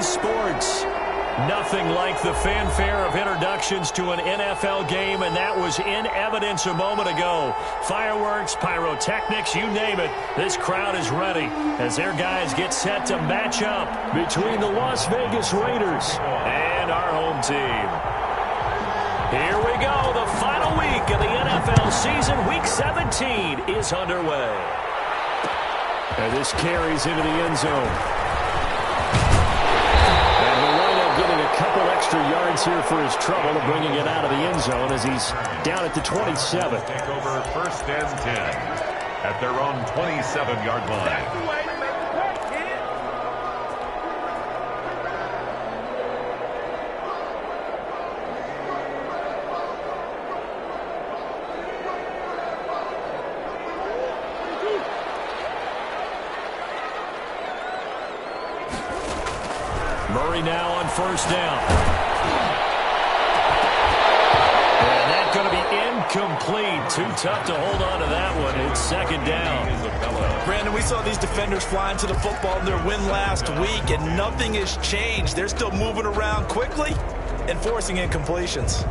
today's sports. Nothing like the fanfare of introductions to an NFL game, and that was in evidence a moment ago. Fireworks, pyrotechnics, you name it. This crowd is ready as their guys get set to match up between the Las Vegas Raiders and our home team. Here we go. The final week of the NFL season. Week 17 is underway. And this carries into the end zone. Getting a couple extra yards here for his trouble of bringing it out of the end zone as he's down at the 27. Take over 1st and 10 at their own 27-yard line. Murray now on 1st down. And that's going to be incomplete. Too tough to hold on to that one. It's 2nd down. Brandon, we saw these defenders flying to the football in their win last week, and nothing has changed. They're still moving around quickly and forcing incompletions.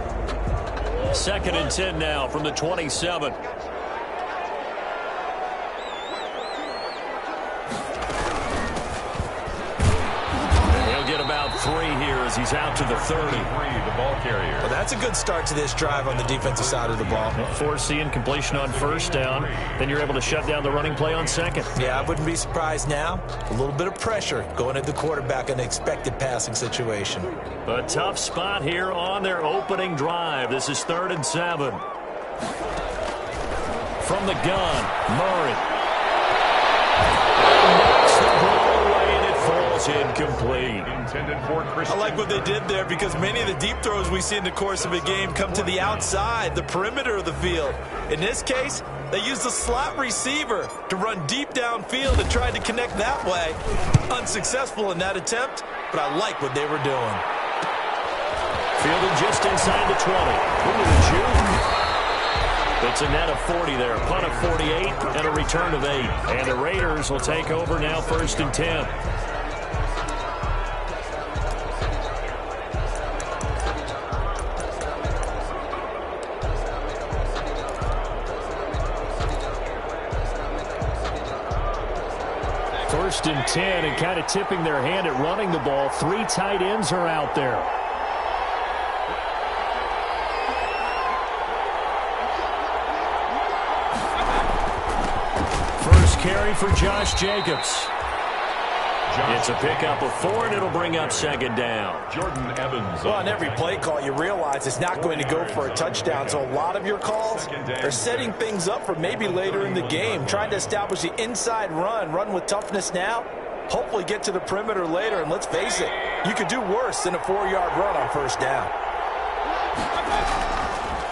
2nd and 10 now from the 27. About 3 here as he's out to the 30. The ball carrier. Well, that's a good start to this drive on the defensive side of the ball. Force the incompletion on 1st down. Then you're able to shut down the running play on 2nd. Yeah, I wouldn't be surprised now. A little bit of pressure going at the quarterback in an expected passing situation. A tough spot here on their opening drive. This is 3rd and 7. From the gun, Murray. Incomplete. I like what they did there because many of the deep throws we see in the course of a game come to the outside, the perimeter of the field. In this case, they used a slot receiver to run deep downfield and tried to connect that way. Unsuccessful in that attempt, but I like what they were doing. Fielded just inside the 20. Into the Jew. It's a net of 40 there. Punt of 48 and a return of 8. And the Raiders will take over now 1st and 10. First and 10, and kind of tipping their hand at running the ball. 3 tight ends are out there. First carry for Josh Jacobs. It's a pickup of 4, and it'll bring up 2nd down. Jordan Evans. Well, on every play call, you realize it's not going to go for a touchdown. So a lot of your calls are setting things up for maybe later in the game, trying to establish the inside run with toughness now, hopefully get to the perimeter later. And let's face it, you could do worse than a 4-yard run on 1st down.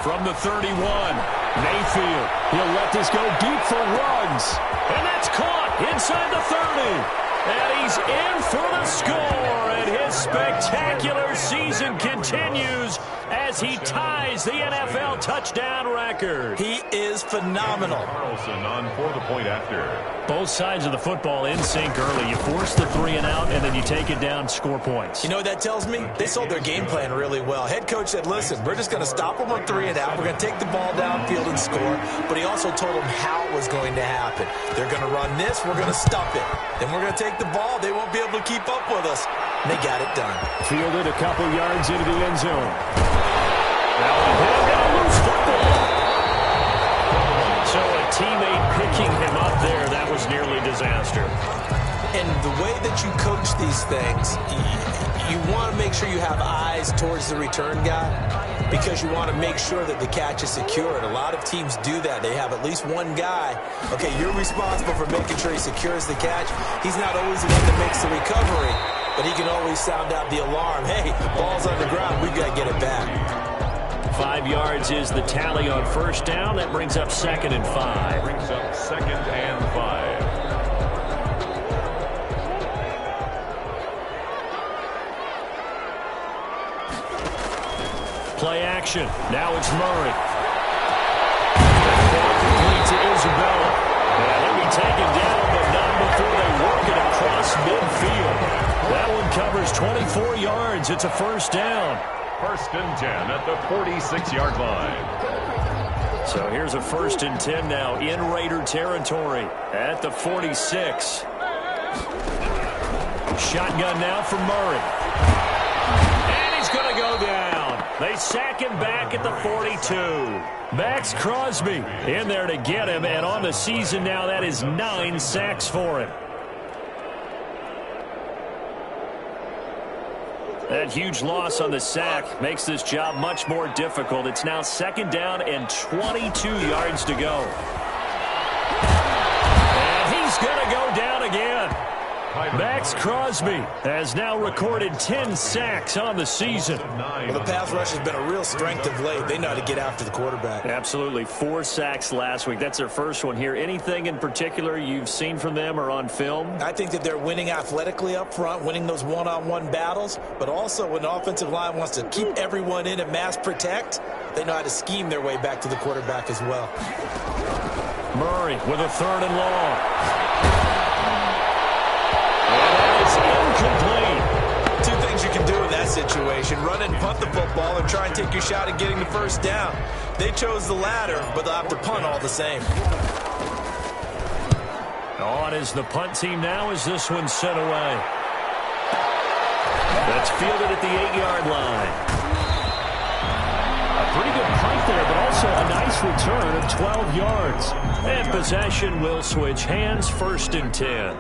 From the 31, Mayfield. He'll let this go deep for Ruggs. And that's caught inside the 30. And he's in for the score, and his spectacular season continues as he ties the NFL touchdown record. He is phenomenal. Carlson on for the point after. Both sides of the football in sync early. You force the 3 and out, and then you take it down, score points. You know what that tells me? They sold their game plan really well. Head coach said, listen, we're just going to stop them on 3 and out. We're going to take the ball downfield and score. But he also told them how it was going to happen. They're going to run this. We're going to stuff it. Then we're going to take the ball. They won't be able to keep up with us. And they got it done. Fielded a couple yards into the end zone. Now a loose football. So a teammate picking him up there, that was nearly disaster. And the way that you coach these things, you want to make sure you have eyes towards the return guy because you want to make sure that the catch is secured. A lot of teams do that. They have at least one guy. Okay, you're responsible for making sure he secures the catch. He's not always the one that makes the recovery, but he can always sound out the alarm. Hey, ball's on the ground. We've got to get it back. 5 yards is the tally on 1st down. That brings up 2nd and 5. Brings up 2nd and 5. Play action. Now it's Murray. Complete to Isabella. And he'll be taken down, but not before they work it across midfield. That one covers 24 yards. It's a first down. First and 10 at the 46-yard line. So here's a first and 10 now in Raider territory at the 46. Shotgun now for Murray. And he's going to go down. They sack him back at the 42. Max Crosby in there to get him, and on the season now, that is 9 sacks for him. That huge loss on the sack makes this job much more difficult. It's now second down and 22 yards to go. And he's going to go down again. Max Crosby has now recorded 10 sacks on the season. Well, the pass rush has been a real strength of late. They know how to get after the quarterback. Absolutely. 4 sacks last week. That's their first one here. Anything in particular you've seen from them or on film? I think that they're winning athletically up front, winning those one-on-one battles, but also when the offensive line wants to keep everyone in and mass protect, they know how to scheme their way back to the quarterback as well. Murray with a third and long. Incomplete. Two things you can do in that situation: run and punt the football, or try and take your shot at getting the first down. They chose the latter, but they'll have to punt all the same. On is the punt team now as this one's sent away. That's fielded at the 8-yard line. A pretty good punt there, but also a nice return of 12 yards. And possession will switch hands, first and 10.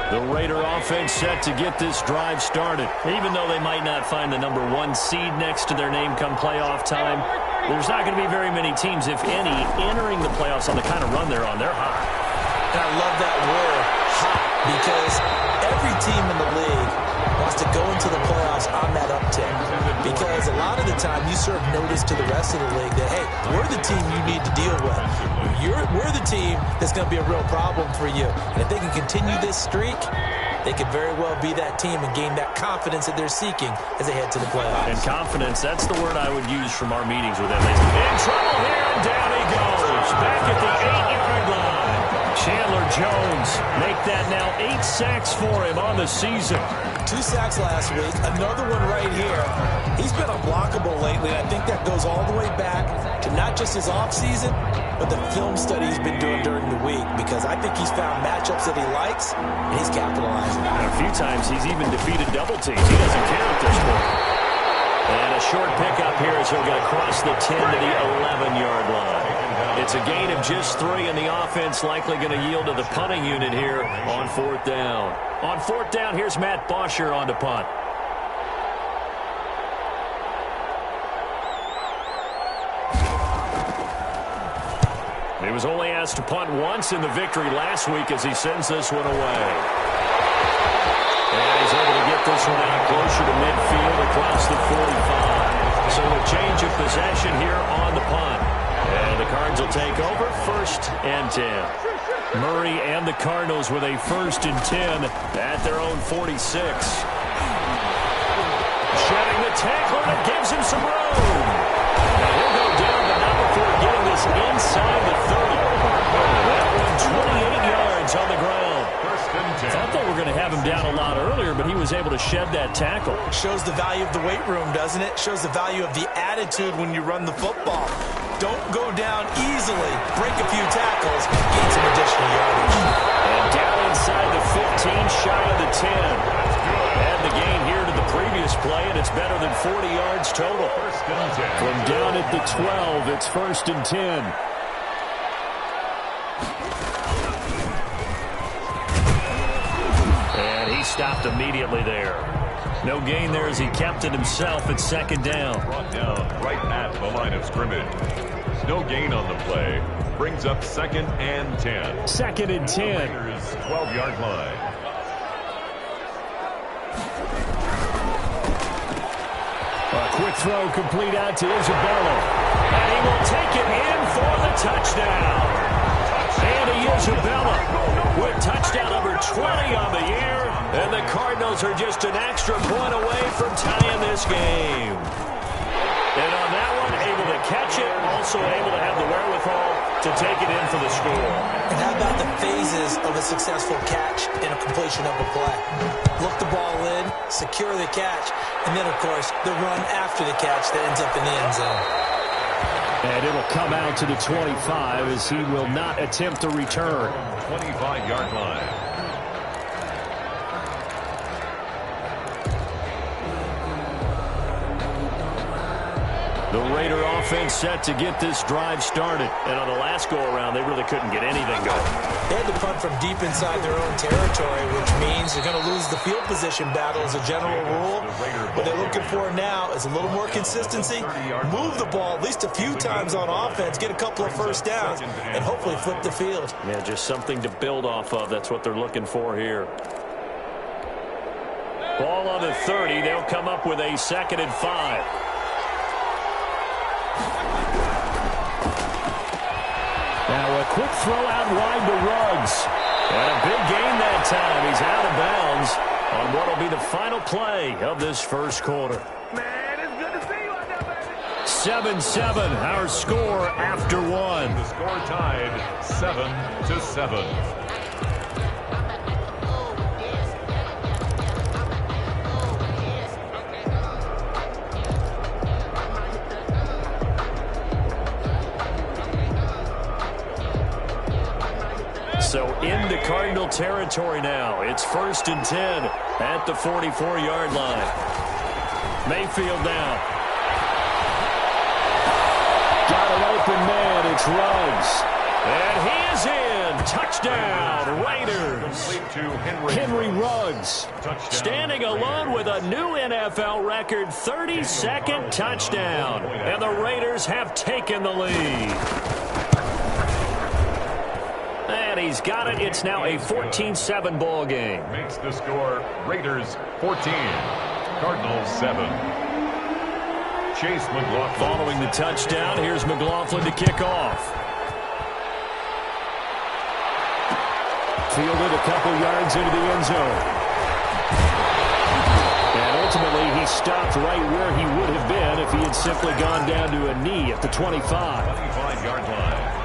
The Raider offense set to get this drive started. Even though they might not find the #1 seed next to their name come playoff time, there's not going to be very many teams, if any, entering the playoffs on the kind of run they're on. They're hot. And I love that word, hot, because every team in the league wants to go into the playoffs on that uptick. Because a lot of the time you serve notice to the rest of the league that, hey, we're the team you need to deal with. We're the team that's going to be a real problem for you. And if they can continue this streak, they could very well be that team and gain that confidence that they're seeking as they head to the playoffs. And confidence, that's the word I would use from our meetings with them. In trouble here, and down he goes. Back at the 8-yard line. Chandler Jones make that now 8 sacks for him on the season. 2 sacks last week, another one right here. He's been unblockable lately, and I think that goes all the way back to not just his offseason, but the film study he's been doing during the week, because I think he's found matchups that he likes, and he's capitalizing. And a few times he's even defeated double teams. He doesn't care at this point. And a short pickup here as he'll get across the 10 to the 11-yard line. It's a gain of just 3, and the offense likely going to yield to the punting unit here on 4th down. On 4th down, here's Matt Bosher on to punt. He was only asked to punt once in the victory last week as he sends this one away. And he's able to get this one out closer to midfield across the 45. So a change of possession here on the punt. And the Cards will take over, 1st and 10. Murray and the Cardinals with a 1st and 10 at their own 46. Shedding the tackler, and it gives him some room. Now he'll go down, but not before getting this inside the 30. That one 28 yards on the ground. Thought they were going to have him down a lot earlier, but he was able to shed that tackle. Shows the value of the weight room, doesn't it? Shows the value of the attitude when you run the football. Don't go down easily. Break a few tackles, gain some additional yardage. And down inside the 15, shy of the 10. Add the gain here to the previous play, and it's better than 40 yards total. From down at the 12, it's 1st and 10. And he stopped immediately there. No gain there as he kept it himself at 2nd down. Brought down right at the line of scrimmage. No gain on the play. Brings up 2nd and 10. 2nd and 10. Raiders 12-yard line. A quick throw complete out to Isabella. And he will take it in for the touchdown. Andy Isabella with touchdown number 20 on the year. And the Cardinals are just an extra point away from tying this game. And on that one, able to catch it, also able to have the wherewithal to take it in for the score. And how about the phases of a successful catch and a completion of a play? Look the ball in, secure the catch, and then, of course, the run after the catch that ends up in the end zone. And it'll come out to the 25 as he will not attempt to return. 25-yard line. The Raider offense set to get this drive started. And on the last go-around, they really couldn't get anything going. They had to punt from deep inside their own territory, which means they're going to lose the field position battle as a general rule. What they're looking for now is a little more consistency, move the ball at least a few times on offense, get a couple of first downs, and hopefully flip the field. Yeah, just something to build off of. That's what they're looking for here. Ball on the 30. They'll come up with a 2nd and 5. Now a quick throw out wide to Ruggs. And a big gain that time. He's out of bounds on what will be the final play of this first quarter. Man, it's good to see you out there, baby. 7-7, our score after one. The score tied 7-7. So into Cardinal territory now. It's 1st and 10 at the 44-yard line. Mayfield now. Got an open man. It's Ruggs. And he is in. Touchdown, Raiders. Henry Ruggs standing alone with a new NFL record 32nd touchdown. And the Raiders have taken the lead. And he's got it. It's now a 14-7 ball game. Makes the score Raiders 14, Cardinals 7. Chase McLaughlin. Following the touchdown, here's McLaughlin to kick off. Fielded a couple yards into the end zone. And ultimately, he stopped right where he would have been if he had simply gone down to a knee at the 25. 25-yard line.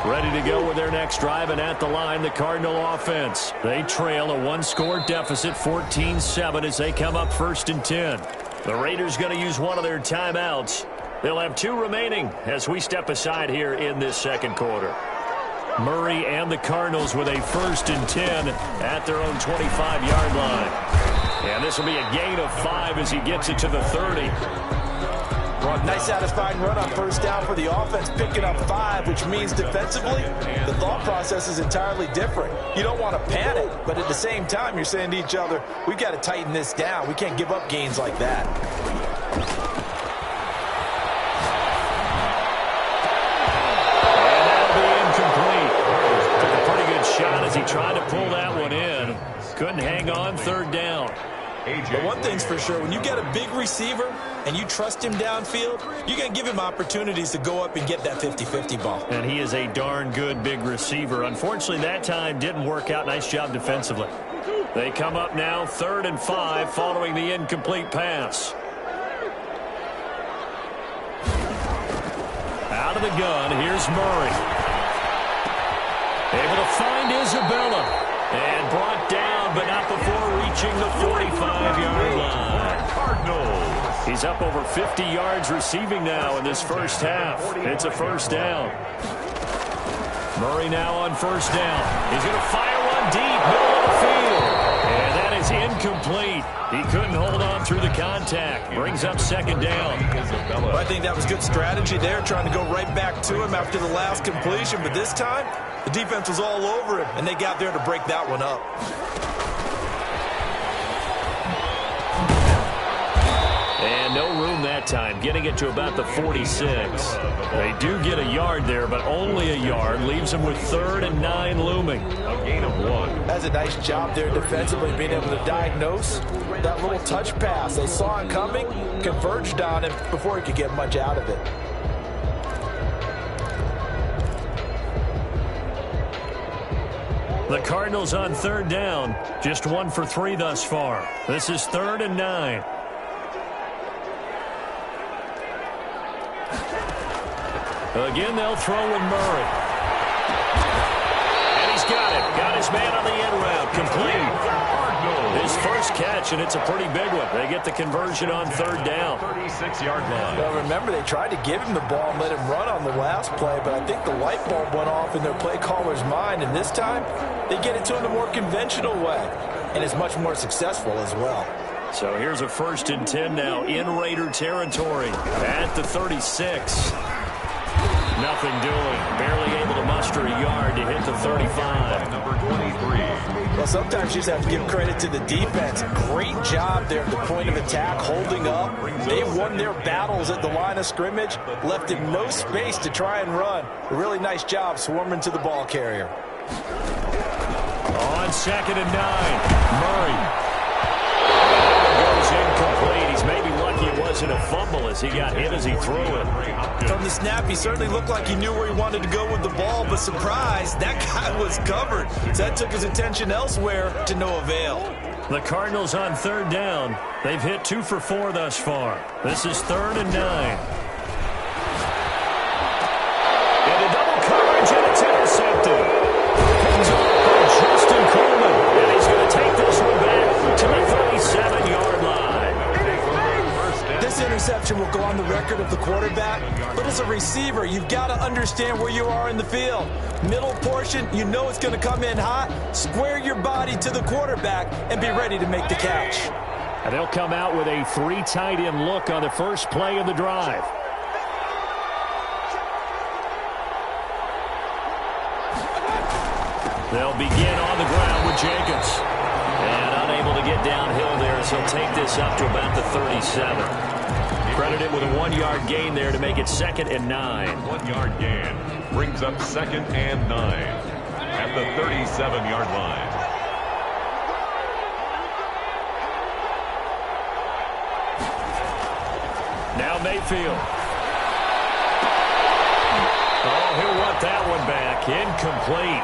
Ready to go with their next drive, and at the line, the Cardinal offense. They trail a one-score deficit, 14-7, as they come up 1st and 10. The Raiders going to use one of their timeouts. They'll have 2 remaining as we step aside here in this second quarter. Murray and the Cardinals with a 1st and 10 at their own 25-yard line. And this will be a gain of 5 as he gets it to the 30. Nice satisfying run on 1st down for the offense, picking up 5, which means defensively, the thought process is entirely different. You don't want to panic, but at the same time, you're saying to each other, we've got to tighten this down. We can't give up gains like that. And that'll be incomplete. Took a pretty good shot as he tried to pull that one in. Couldn't hang on, 3rd down. But one thing's for sure, when you get a big receiver and you trust him downfield, you're going to give him opportunities to go up and get that 50-50 ball. And he is a darn good big receiver. Unfortunately, that time didn't work out. Nice job defensively. They come up now 3rd and 5 following the incomplete pass. Out of the gun, here's Murray. Able to find Isabella. And brought down, but not before reaching the 45-yard line. Cardinals. He's up over 50 yards receiving now in this first half. It's a 1st down. Murray now on 1st down. He's going to fire one deep, middle of the field. And that is incomplete. He couldn't hold on through the contact. Brings up 2nd down. Well, I think that was good strategy there, trying to go right back to him after the last completion. But this time, the defense was all over him, and they got there to break that one up. And no room that time, getting it to about the 46. They do get a yard there, but only a yard. Leaves them with 3rd and 9 looming. A gain of 1. That's a nice job there defensively, being able to diagnose that little touch pass. They saw it coming, converged on it before he could get much out of it. The Cardinals on 3rd down, just 1 for 3 thus far. This is 3rd and 9. Again, they'll throw with Murray. And he's got it. Got his man on the end route. Complete. His first catch, and it's a pretty big one. They get the conversion on third down. 36-yard line. Well, remember, they tried to give him the ball and let him run on the last play, but I think the light bulb went off in their play caller's mind, and this time they get it to him the more conventional way, and it's much more successful as well. So here's a 1st and 10 now in Raider territory at the 36. Nothing doing. Barely able to muster a yard to hit the 35. Number 23. Well, sometimes you just have to give credit to the defense. Great job there at the point of attack, holding up. They won their battles at the line of scrimmage, left him no space to try and run. A really nice job swarming to the ball carrier. On 2nd and 9, Murray. Goes incomplete. He's maybe lucky it wasn't a fumble as he got hit as he threw it. From the snap, he certainly looked like he knew where he wanted to go with the ball, but surprise, that guy was covered. So that took his attention elsewhere to no avail. The Cardinals on 3rd down. They've hit 2 for 4 thus far. This is 3rd and 9. Into double coverage, and it's intercepted. Comes off by Justin Coleman, and he's going to take this one back to the 37-yard line. This interception will go on the record of the quarterback, but as a receiver, you've got to understand where you are in the field. Middle portion, you know it's going to come in hot. Square your body to the quarterback and be ready to make the catch. And they'll come out with a 3 tight end look on the first play of the drive. They'll begin on the ground with Jacobs. And unable to get downhill there as he'll take this up to about the 37. Credited with a 1-yard gain there to make it 2nd and 9. 1-yard gain brings up 2nd and 9 at the 37-yard line. Now Mayfield. Oh, he'll want that one back. Incomplete.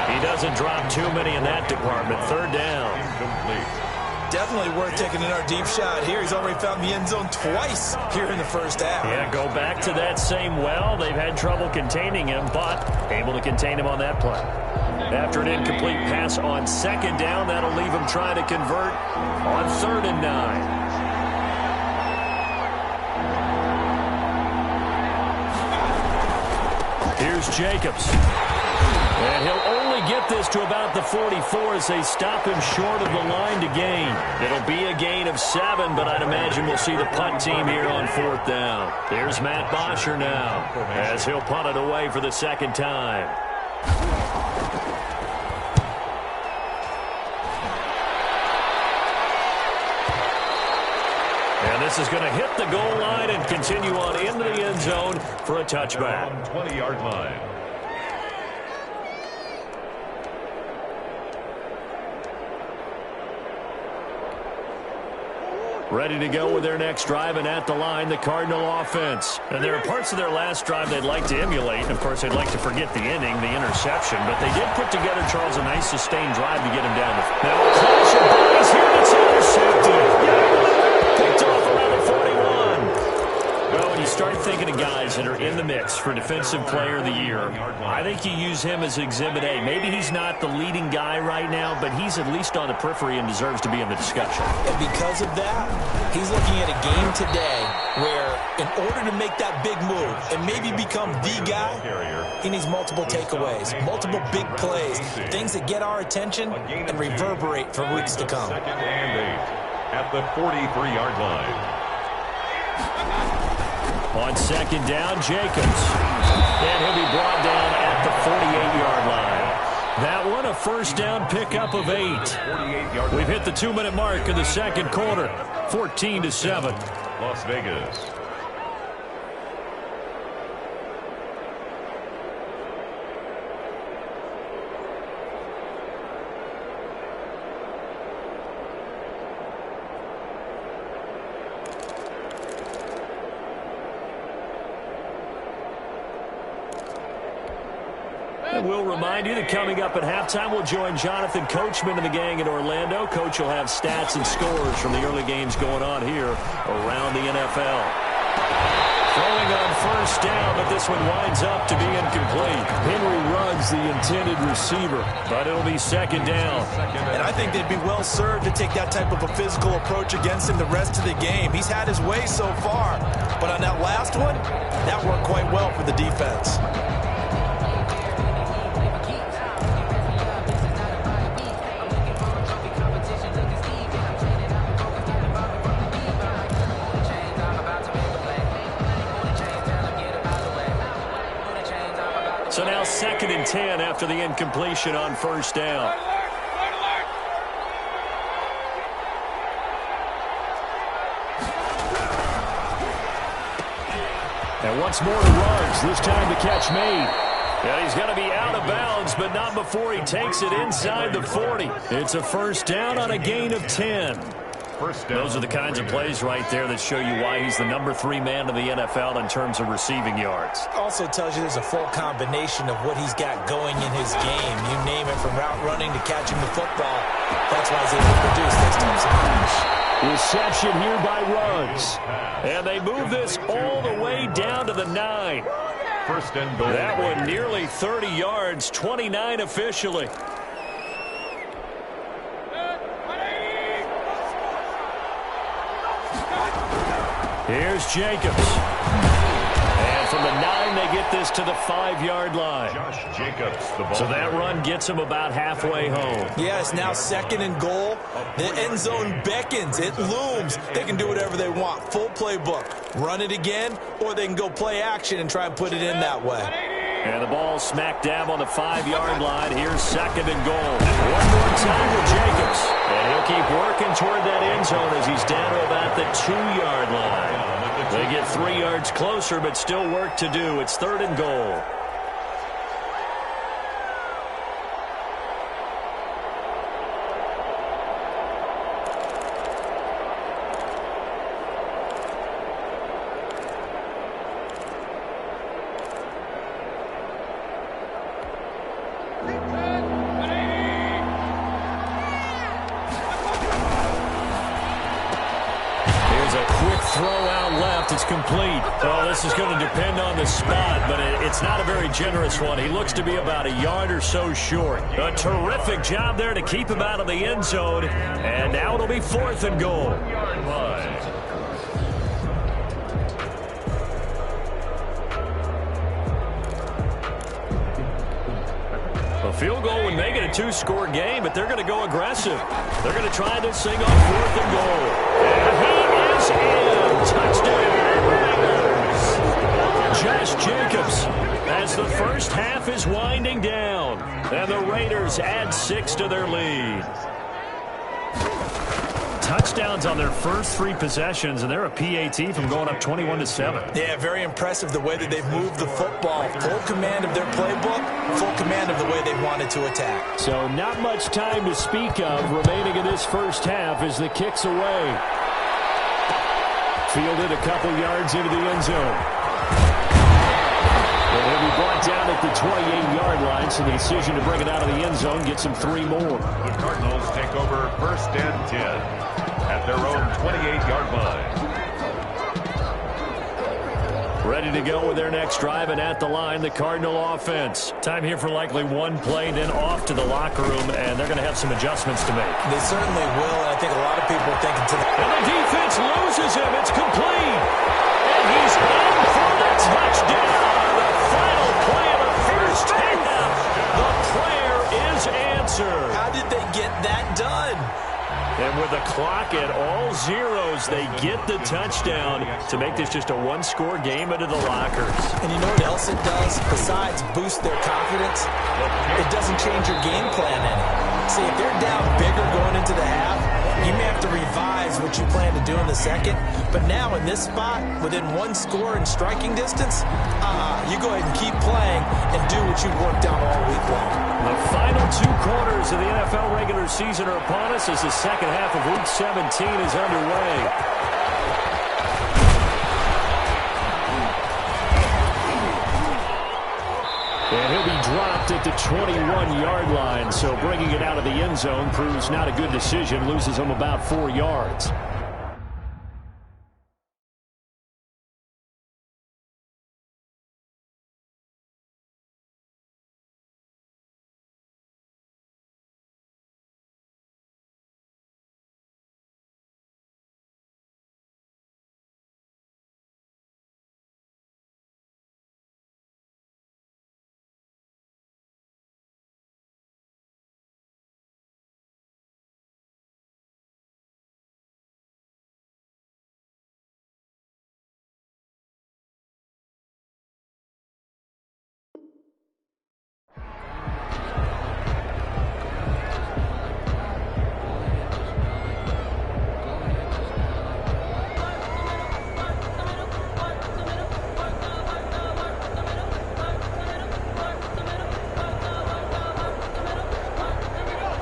He doesn't drop too many in that department. 3rd down. Incomplete. Definitely worth taking another deep shot here. He's already found the end zone twice here in the first half. Yeah, go back to that same well. They've had trouble containing him, but able to contain him on that play. After an incomplete pass on 2nd down, that'll leave him trying to convert on 3rd and 9. Here's Jacobs. And he'll only get this to about the 44 as they stop him short of the line to gain. It'll be a gain of 7, but I'd imagine we'll see the punt team here on 4th down. There's Matt Bosher now as he'll punt it away for the 2nd time. And this is going to hit the goal line and continue on into the end zone for a touchback. 20-yard line. Ready to go with their next drive, and at the line, the Cardinal offense. And there are parts of their last drive they'd like to emulate. And of course, they'd like to forget the inning, the interception. But they did put together, Charles, a nice sustained drive to get him down. Now, closer bodies here, it's intercepted. Picked off around the 41. Well, when you start thinking of guys that are in the mix for Defensive Player of the Year, I think you use him as Exhibit A. Maybe he's not the leading guy right now, but he's at least on the periphery and deserves to be in the discussion. And because of that, he's looking at a game today where in order to make that big move and maybe become the guy, he needs multiple takeaways, multiple big plays, things that get our attention and reverberate for weeks to come. 2nd and 8 at the 43-yard line. On 2nd down, Jacobs. And he'll be brought down at the 48-yard line. That one a 1st down pickup of 8. We've hit the 2-minute mark in the 2nd quarter. 14-7. Las Vegas. And we'll remind you that coming up at halftime, we'll join Jonathan Coachman and the gang in Orlando. Coach will have stats and scores from the early games going on here around the NFL. Throwing on first down, but this one winds up to be incomplete. Henry Ruggs, the intended receiver, but it'll be second down. And I think they'd be well served to take that type of a physical approach against him the rest of the game. He's had his way so far, but on that last one, that worked quite well for the defense. So now 2nd and 10 after the incompletion on first down. And once more to Ruggs, this time the catch made. And he's going to be out of bounds, but not before he takes it inside the 40. It's a first down on a gain of 10. Those are the kinds of plays right there that show you why he's the number 3 man in the NFL in terms of receiving yards. Also tells you there's a full combination of what he's got going in his game. You name it, from route running to catching the football. That's why he's able to produce those types of numbers. Reception here by Ruggs. And they move this all the way down to the 9. First and goal. That one nearly 30 yards, 29 officially. Here's Jacobs. And from the 9, they get this to the 5-yard line. Josh Jacobs, the ball. So that run gets him about halfway home. Yeah, it's now 2nd and goal. The end zone beckons. It looms. They can do whatever they want. Full playbook. Run it again, or they can go play action and try and put it in that way. And the ball smack dab on the 5-yard line. Here's 2nd and goal. One more time with Jacobs. And he'll keep working toward that end zone as he's down to about the 2-yard line. They get 3 yards closer, but still work to do. It's 3rd and goal. It's complete. Well, this is going to depend on the spot, but it's not a very generous one. He looks to be about a yard or so short. A terrific job there to keep him out of the end zone. And now it'll be 4th and goal. A field goal would make it a 2-score game, but they're going to go aggressive. They're going to try this thing on 4th and goal. And he is in. Touchdown. Josh Jacobs as the first half is winding down. And the Raiders add 6 to their lead. Touchdowns on their first 3 possessions, and they're a PAT from going up 21-7. Yeah, very impressive the way that they've moved the football. Full command of their playbook, full command of the way they wanted to attack. So not much time to speak of remaining in this first half as the kick's away. Fielded a couple yards into the end zone. And he'll be brought down at the 28-yard line, so the decision to bring it out of the end zone gets him 3 more. The Cardinals take over 1st and 10 at their own 28-yard line. Ready to go with their next drive, and at the line, the Cardinal offense. Time here for likely one play, then off to the locker room, and they're going to have some adjustments to make. They certainly will, and I think a lot of people are thinking to the... And the defense loses him. It's complete. And he's in for the touchdown. The final play of the first half. The prayer is answered. How did they get that done? And with the clock at all zeros, they get the touchdown to make this just a 1-score game into the lockers. And you know what else it does? Besides boost their confidence, it doesn't change your game plan any. See, if they're down bigger going into the half, you may have to revise what you plan to do in the second. But now in this spot, within 1 score in striking distance, you go ahead and keep playing and do what you've worked on all week long. The final 2 quarters of the NFL regular season are upon us as the second half of Week 17 is underway. And he'll be dropped at the 21-yard line, so bringing it out of the end zone proves not a good decision, loses him about 4 yards.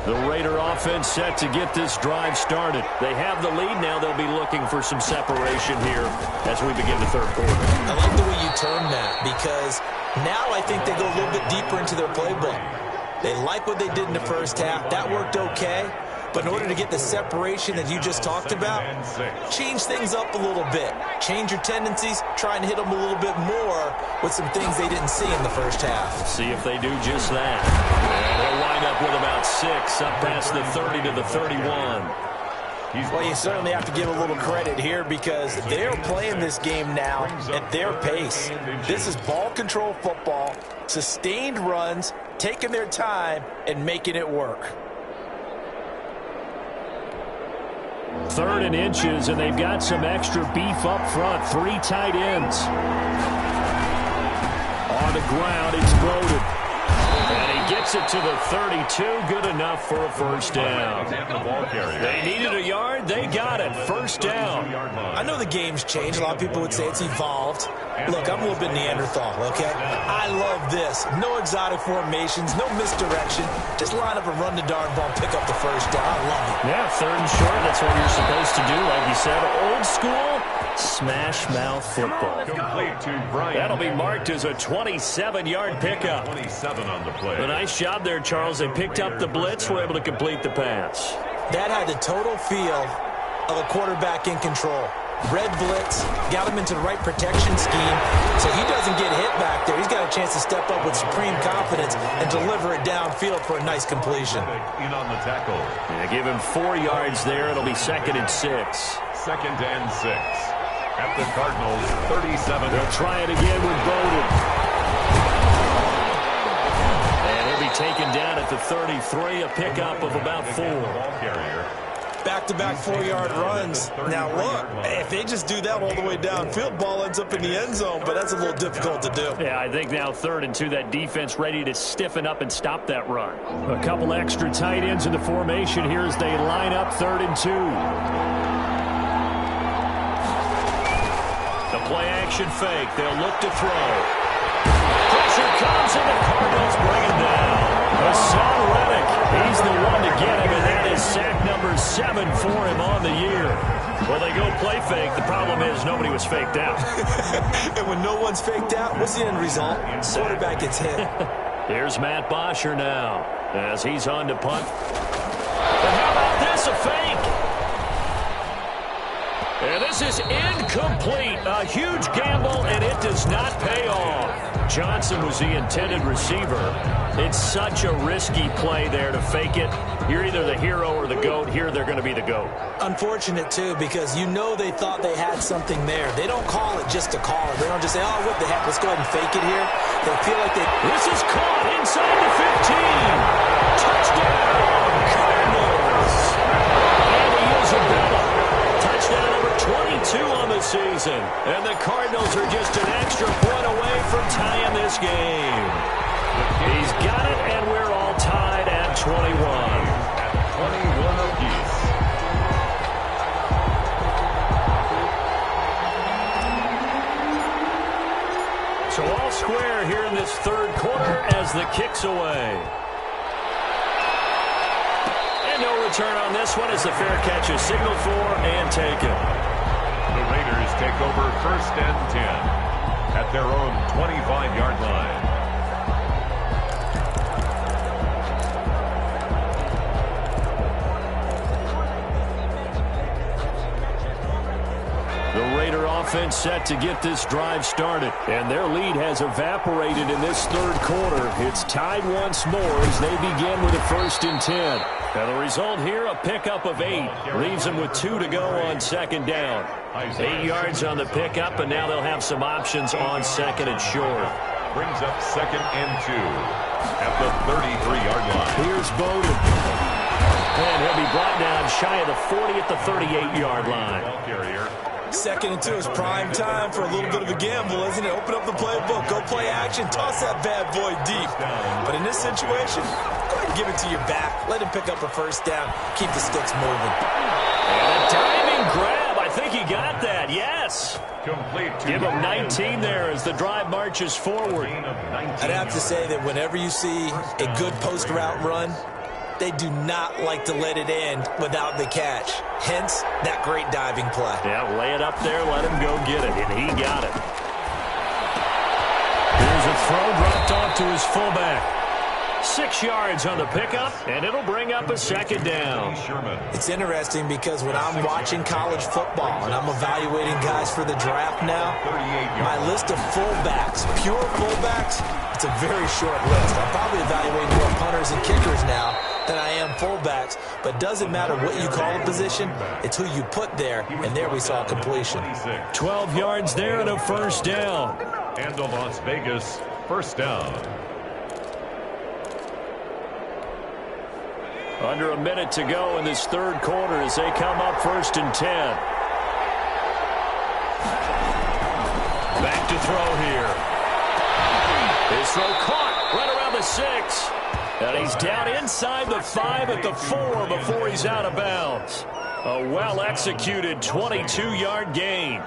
The Raider offense set to get this drive started. They have the lead now. They'll be looking for some separation here as we begin the third quarter. I like the way you term that, because now I think they go a little bit deeper into their playbook. They like what they did in the first half. That worked okay. But in order to get the separation that you just talked about, change things up a little bit. Change your tendencies, try and hit them a little bit more with some things they didn't see in the first half. See if they do just that. And they'll wind up with about 6 up past the 30 to the 31. Well, you certainly have to give a little credit here because they're playing this game now at their pace. This is ball control football, sustained runs, taking their time, and making it work. 3rd and inches, and they've got some extra beef up front. 3 tight ends. On the ground, exploded. And he gets it to the 32. Good enough for a first down. They needed a yard. They got it. First down. I know the game's changed. A lot of people would say it's evolved. Look, I'm a little bit Neanderthal, okay? I love this. No exotic formations, no misdirection. Just line up and run the darn ball, pick up the first down. I love it. Yeah, 3rd and short. That's what you're supposed to do. Like you said, old school smash mouth football. Complete to Brian. That'll be marked as a 27-yard pickup. 27 on the play. A nice job there, Charles. They picked up the blitz, were able to complete the pass. That had the total feel of a quarterback in control. Red blitz, got him into the right protection scheme, so he doesn't get hit back there. He's got a chance to step up with supreme confidence and deliver it downfield for a nice completion. In on the tackle. Yeah, give him 4 yards there. It'll be 2nd and 6. 2nd and 6. At the Cardinals, 37. They'll try it again with Bowden. And he'll be taken down at the 33, a pickup of about 4. Back-to-back 4-yard runs. Now, look, if they just do that all the way downfield, ball ends up in the end zone, but that's a little difficult to do. Yeah, I think now 3rd and 2, that defense ready to stiffen up and stop that run. A couple extra tight ends in the formation here as they line up 3rd and 2. The play-action fake. They'll look to throw. Pressure comes, and the Cardinals bring him down. Hassan Reddick, he's the one to get him, and that is sack number 7 for him on the year. Well, they go play fake. The problem is nobody was faked out. And when no one's faked out, what's the end result? Quarterback gets hit. Here's Matt Bosher now as he's on to punt. And how about this, a fake? And this is incomplete. A huge gamble, and it does not pay off. Johnson was the intended receiver. It's such a risky play there to fake it. You're either the hero or the GOAT. Here, they're going to be the GOAT. Unfortunate, too, because you know they thought they had something there. They don't call it just to call it. They don't just say, oh, what the heck, let's go ahead and fake it here. They feel like they... This is caught inside the 15. Touchdown, Cardinals. And Isabella. Touchdown number 22 on the season. And the Cardinals are just an extra point away from tying this game. He's got it, and we're all tied at 21. At 21 apiece. So all square here in this 3rd quarter as the kick's away. And no return on this one as the fair catch is signaled for and taken. The Raiders take over 1st and 10 at their own 25-yard line. The Raider offense set to get this drive started, and their lead has evaporated in this 3rd quarter. It's tied once more as they begin with a 1st and 10. Now the result here, a pickup of 8. Leaves them with 2 to go on 2nd down. 8 yards on the pickup, and now they'll have some options on 2nd and short. Brings up 2nd and 2 at the 33-yard line. Here's Bowden. And he'll be brought down shy of the 40 at the 38-yard line. 2nd and 2 is prime time for a little bit of a gamble, isn't it? Open up the playbook, go play action, toss that bad boy deep. But in this situation, go ahead and give it to your back. Let him pick up a first down. Keep the sticks moving. And a diving grab. I think he got that. Yes. Complete. Give him 19 there as the drive marches forward. I'd have to say that whenever you see a good post route run, They do not like to let it end without the catch. Hence, that great diving play. Yeah, lay it up there, let him go get it, and he got it. Here's a throw dropped off to his fullback. 6 yards on the pickup, and it'll bring up a second down. It's interesting because when I'm watching college football and I'm evaluating guys for the draft now, my list of fullbacks, pure fullbacks, it's a very short list. I'm probably evaluating more punters and kickers now than I am fullbacks, but doesn't matter what you call a position, it's who you put there, and there we saw completion. 12 yards there and a first down. And the Las Vegas first down. Under a minute to go in this third quarter as they come up 1st and 10. Back to throw here. His throw caught right around the 6. And he's down inside the 5 at the 4 before he's out of bounds. A well-executed 22-yard gain.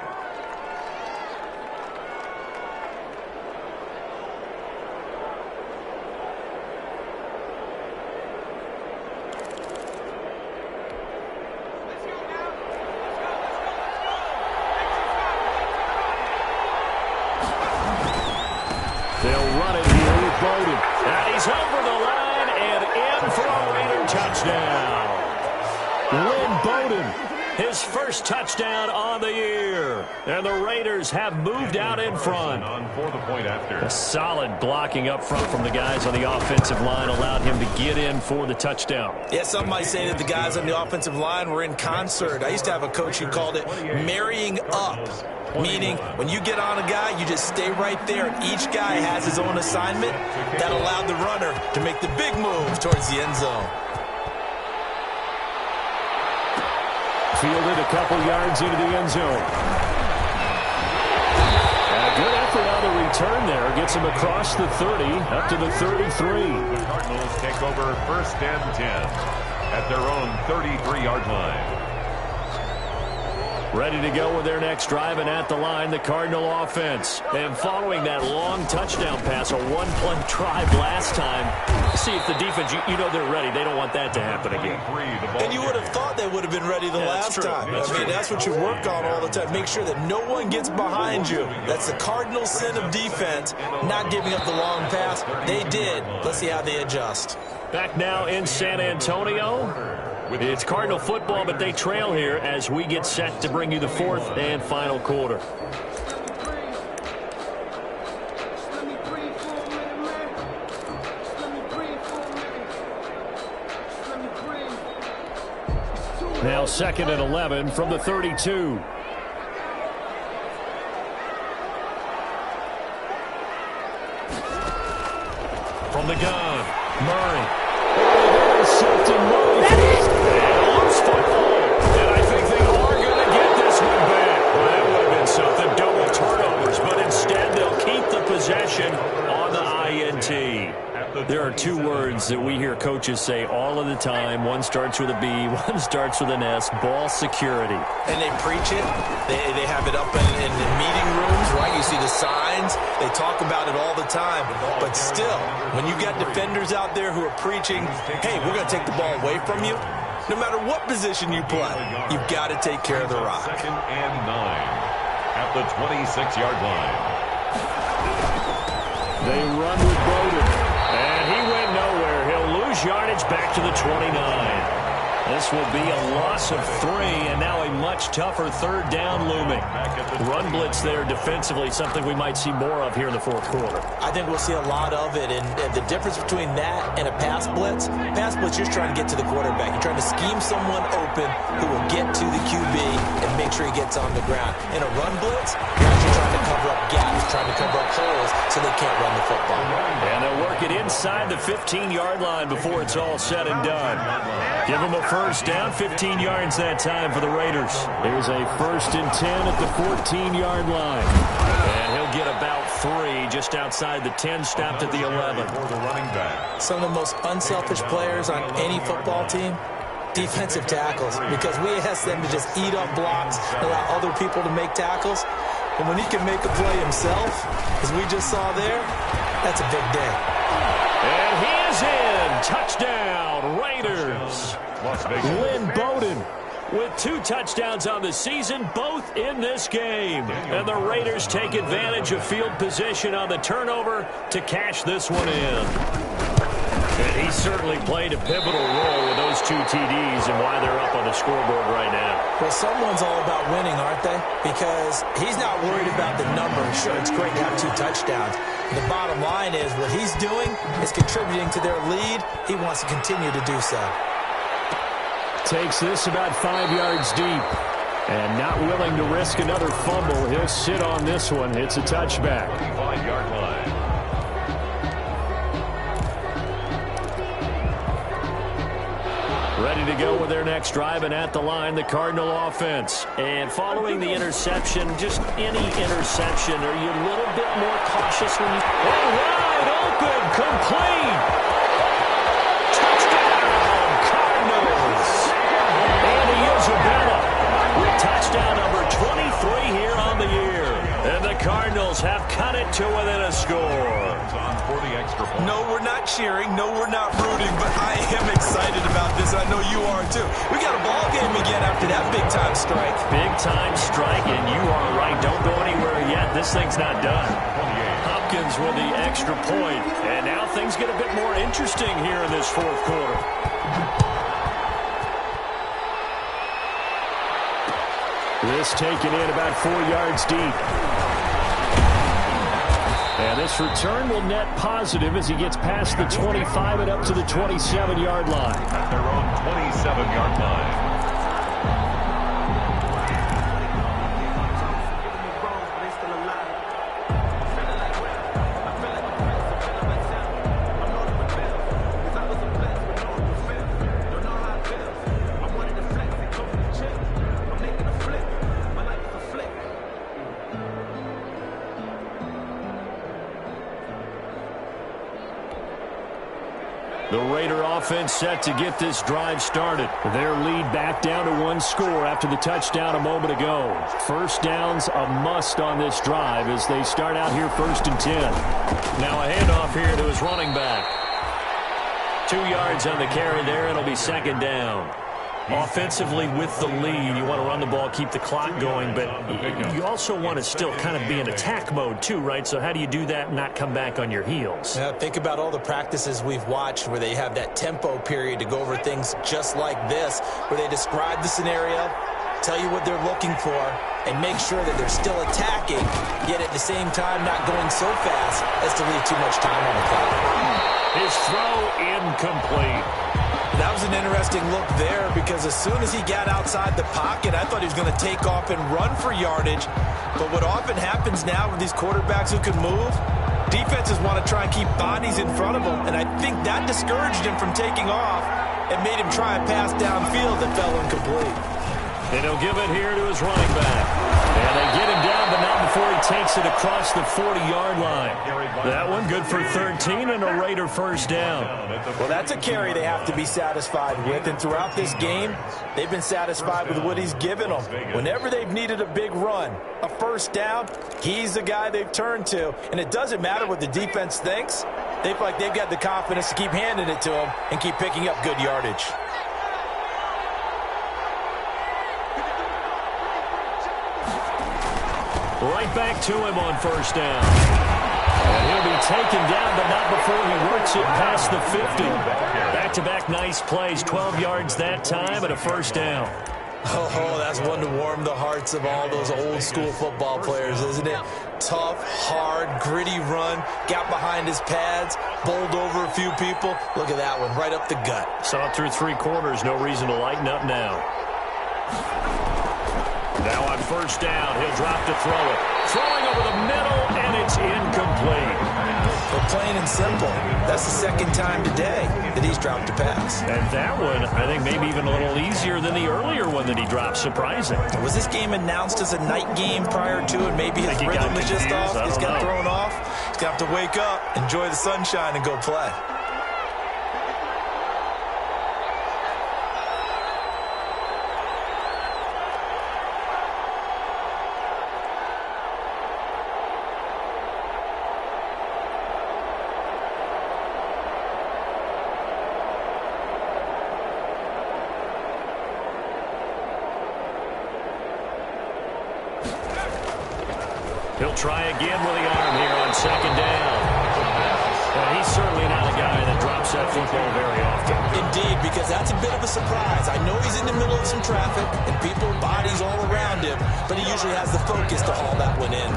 They'll run it here with Bowden. And he's over the line and in for a Raider touchdown. Lynn Bowden, his first touchdown on the year. And the Raiders have moved out in front. On for the point after. A solid blocking up front from the guys on the offensive line allowed him to get in for the touchdown. Yeah, some might say that the guys on the offensive line were in concert. I used to have a coach who called it marrying up. Meaning, when you get on a guy, you just stay right there, and each guy has his own assignment. That allowed the runner to make the big move towards the end zone. Fielded a couple yards into the end zone. And a good effort on the return there. Gets him across the 30, up to the 33. The Cardinals take over 1st and 10 at their own 33-yard line. Ready to go with their next drive, and at the line, the Cardinal offense. And following that long touchdown pass, a one-play drive last time, see if the defense, you know they're ready. They don't want that to happen again. And you would have thought they would have been ready the last time. I mean, that's what you work on all the time. Make sure that no one gets behind you. That's the cardinal sin of defense, not giving up the long pass. They did. Let's see how they adjust. Back now in San Antonio. It's Cardinal football, but they trail here as we get set to bring you the 4th and final quarter. Now 2nd and 11 from the 32. From the gun, Murray. And I think they are going to get this one back. Well, that would have been something. Double turnovers, but instead they'll keep the possession on the INT. There are 2 words that we hear coaches say all of the time. One starts with a B, one starts with an S, ball security. And they preach it. They have it up in the meeting rooms, right? You see the signs. They talk about it all the time. But still, when you got defenders out there who are preaching, hey, we're going to take the ball away from you, no matter what position you play, you've got to take care of the rock. 2nd and 9 at the 26-yard line. They run with Bowden. And he went nowhere. He'll lose yardage back to the 29. This will be a loss of 3, and now a much tougher 3rd down looming. Run blitz there defensively, something we might see more of here in the 4th quarter. I think we'll see a lot of it, and the difference between that and a pass blitz, you're trying to get to the quarterback. You're trying to scheme someone open who will get to the QB and make sure he gets on the ground. In a run blitz, you're actually trying to cover up gaps, trying to cover up holes so they can't run the football. And they'll work it inside the 15-yard line before it's all said and done. Give them a first down, 15 yards that time for the Raiders. There's a 1st and 10 at the 14-yard line. And he'll get about 3 just outside the 10, stopped at the 11. Some of the most unselfish players on any football team, defensive tackles, because we ask them to just eat up blocks and allow other people to make tackles. And when he can make a play himself, as we just saw there, that's a big day. And he is in. Touchdown, Raiders. Lynn Bowden with 2 touchdowns on the season, both in this game. And the Raiders take advantage of field position on the turnover to cash this one in. And he certainly played a pivotal role with those 2 TDs and why they're up on the scoreboard right now. Well, someone's all about winning, aren't they? Because he's not worried about the number. Sure, it's great to have 2 touchdowns. The bottom line is what he's doing is contributing to their lead. He wants to continue to do so. Takes this about 5 yards deep. And not willing to risk another fumble. He'll sit on this one. It's a touchback. 5-yard line. Ready to go with their next drive, and at the line, the Cardinal offense. And following the interception, just any interception, are you a little bit more cautious when you... And wide open, complete! Touchdown, Cardinals! Andy Isabella with touchdown number 23 here on the year. And the Cardinals have cut it to within a score. For the extra point. No, we're not cheering. No, we're not rooting. But I am excited about this. I know you are, too. We got a ball game again after that big-time strike. Big-time strike, and you are right. Don't go anywhere yet. This thing's not done. Hopkins with the extra point. And now things get a bit more interesting here in this 4th quarter. This taken in about 4 yards deep. And this return will net positive as he gets past the 25 and up to the 27-yard line. At their own 27-yard line. The Raider offense set to get this drive started. Their lead back down to 1 score after the touchdown a moment ago. First down's a must on this drive as they start out here 1st and 10. Now a handoff here to his running back. 2 yards on the carry there. It'll be 2nd down. Offensively with the lead, you want to run the ball, keep the clock going, but you also want to still kind of be in attack mode too, right? So how do you do that and not come back on your heels? Yeah, think about all the practices we've watched where they have that tempo period to go over things just like this, where they describe the scenario, tell you what they're looking for, and make sure that they're still attacking, yet at the same time not going so fast as to leave too much time on the clock. His throw incomplete. That was an interesting look there because as soon as he got outside the pocket, I thought he was going to take off and run for yardage. But what often happens now with these quarterbacks who can move, defenses want to try and keep bodies in front of them. And I think that discouraged him from taking off and made him try a pass downfield that fell incomplete. And he'll give it here to his running back. And they get him down, but not before he takes it across the 40-yard line. That one good for 13 and a Raider first down. Well, that's a carry they have to be satisfied with. And throughout this game, they've been satisfied with what he's given them. Whenever they've needed a big run, a first down, he's the guy they've turned to. And it doesn't matter what the defense thinks. They feel like they've got the confidence to keep handing it to him and keep picking up good yardage. Right back to him on first down. And he'll be taken down, but not before he works it past the 50. Back-to-back nice plays, 12 yards that time and a first down. Oh, that's one to warm the hearts of all those old-school football players, isn't it? Tough, hard, gritty run, got behind his pads, bowled over a few people. Look at that one, right up the gut. Saw it through 3 quarters, no reason to lighten up now. Now on first down, he'll drop to throw it. Throwing over the middle, and it's incomplete. Well, plain and simple, that's the second time today that he's dropped a pass. And that one, I think maybe even a little easier than the earlier one that he dropped. Surprising. Was this game announced as a night game prior to it? Maybe his rhythm is just off. He's got thrown off. He's going to have to wake up, enjoy the sunshine, and go play. try again with the arm here on second down. Well, he's certainly not a guy that drops that football very often. Indeed, because that's a bit of a surprise. I know he's in the middle of some traffic and people, bodies all around him, but he usually has the focus to haul that one in.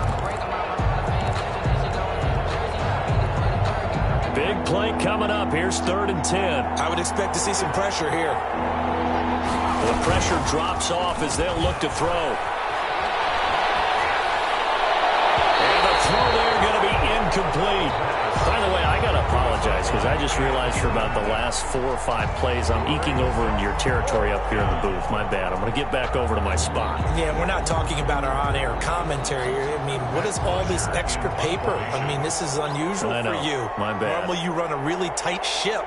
Big play coming up. Here's 3rd and 10. I would expect to see some pressure here. The pressure drops off as they'll look to throw. And the throw there going to be incomplete. By the way, I got to apologize because I just realized for about the last 4 or 5 plays, I'm eking over into your territory up here in the booth. My bad. I'm going to get back over to my spot. Yeah, we're not talking about our on-air commentary here. I mean, what is all this extra paper? I mean, this is unusual for you. My bad. Normally you run a really tight ship.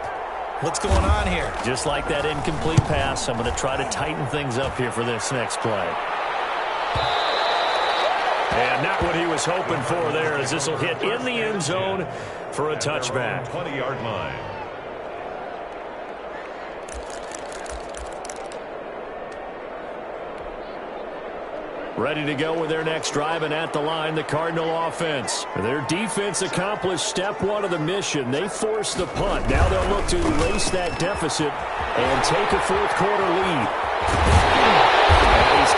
What's going on here? Just like that incomplete pass, I'm going to try to tighten things up here for this next play. And not what he was hoping for there, as this will hit in the end zone for a touchback. 20-yard line. Ready to go with their next drive, and at the line, the Cardinal offense. Their defense accomplished step 1 of the mission. They forced the punt. Now they'll look to erase that deficit and take a fourth quarter lead. And he's